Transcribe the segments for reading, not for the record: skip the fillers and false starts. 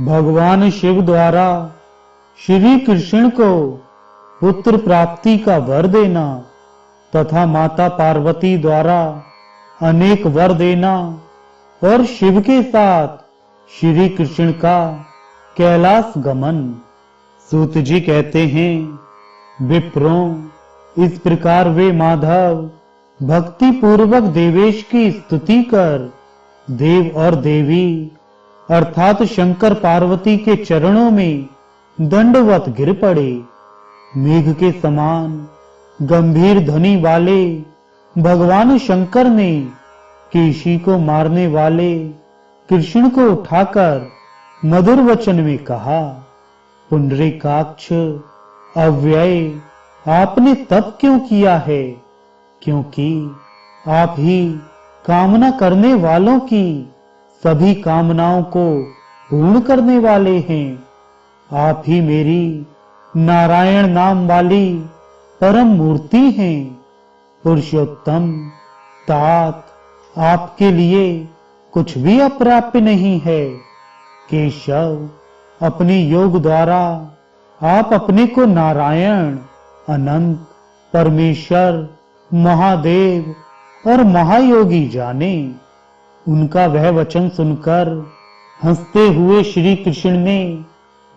भगवान शिव द्वारा श्री कृष्ण को पुत्र प्राप्ति का वर देना तथा माता पार्वती द्वारा अनेक वर देना और शिव के साथ श्री कृष्ण का कैलाश गमन। सूत जी कहते हैं, विप्रों इस प्रकार वे माधव भक्ति पूर्वक देवेश की स्तुति कर देव और देवी अर्थात शंकर पार्वती के चरणों में दंडवत गिर पड़े। मेघ के समान गंभीर ध्वनि वाले भगवान शंकर ने केशी को मारने वाले कृष्ण को उठाकर मधुर वचन में कहा, पुंडरीकाक्ष अव्यय, आपने तप क्यों किया है? क्योंकि आप ही कामना करने वालों की सभी कामनाओं को पूर्ण करने वाले हैं। आप ही मेरी नारायण नाम वाली परम मूर्ति हैं। पुरुषोत्तम तात, आपके लिए कुछ भी अप्राप्य नहीं है। केशव, अपने योग द्वारा आप अपने को नारायण, अनंत, परमेश्वर, महादेव और महायोगी जाने। उनका वह वचन सुनकर हंसते हुए श्री कृष्ण ने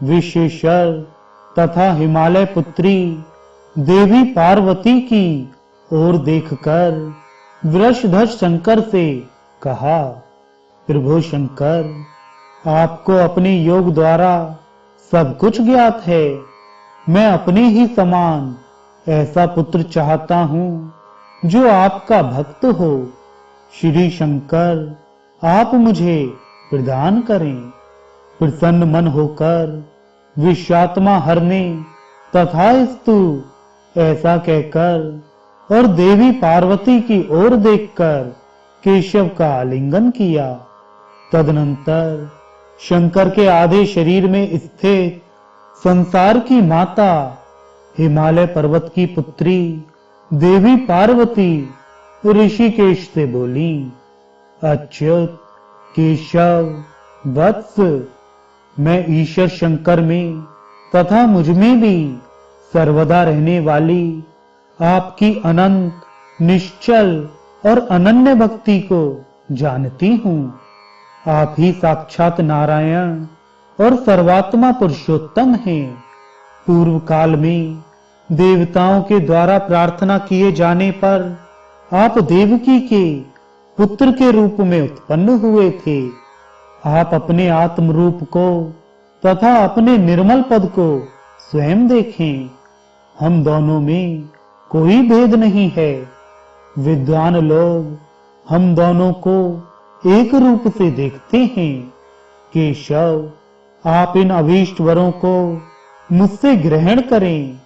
विश्वेश्वर तथा हिमालय पुत्री देवी पार्वती की ओर देखकर वृषध्वज शंकर से कहा, प्रभु शंकर, आपको अपने योग द्वारा सब कुछ ज्ञात है। मैं अपने ही समान ऐसा पुत्र चाहता हूं जो आपका भक्त हो। श्री शंकर, आप मुझे प्रदान करें। प्रसन्न मन होकर विश्वात्मा हर ने तथास्तु ऐसा कहकर और देवी पार्वती की ओर देखकर केशव का आलिंगन किया। तदनंतर शंकर के आधे शरीर में स्थित संसार की माता हिमालय पर्वत की पुत्री देवी पार्वती ऋषिकेश से बोली, अच्युत, केशव, वत्स, मैं ईश्वर शंकर में तथा मुझ में भी सर्वदा रहने वाली आपकी अनंत, निश्चल और अनन्य भक्ति को जानती हूँ। आप ही साक्षात नारायण और सर्वात्मा पुरुषोत्तम हैं। पूर्व काल में देवताओं के द्वारा प्रार्थना किए जाने पर आप देवकी के पुत्र के रूप में उत्पन्न हुए थे। आप अपने आत्म रूप को तथा अपने निर्मल पद को स्वयं देखें। हम दोनों में कोई भेद नहीं है। विद्वान लोग हम दोनों को एक रूप से देखते हैं। केशव, आप इन अभीष्ट वरों को मुझसे ग्रहण करें।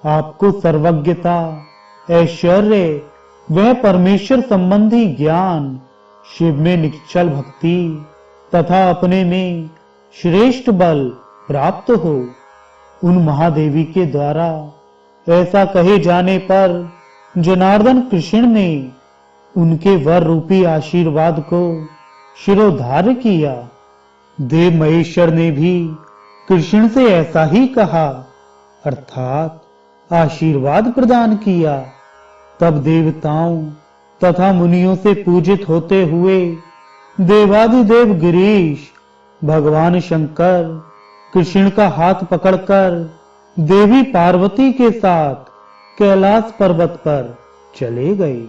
आपको सर्वज्ञता, ऐश्वर्य वह परमेश्वर संबंधी ज्ञान, शिव में निश्चल भक्ति तथा अपने में श्रेष्ठ बल प्राप्त हो। उन महादेवी के द्वारा ऐसा कहे जाने पर जनार्दन कृष्ण ने उनके वर रूपी आशीर्वाद को शिरोधार्य किया। देव महेश्वर ने भी कृष्ण से ऐसा ही कहा, अर्थात आशीर्वाद प्रदान किया। तब देवताओं तथा मुनियों से पूजित होते हुए देवादिदेव गिरीश भगवान शंकर कृष्ण का हाथ पकड़कर देवी पार्वती के साथ कैलाश पर्वत पर चले गए।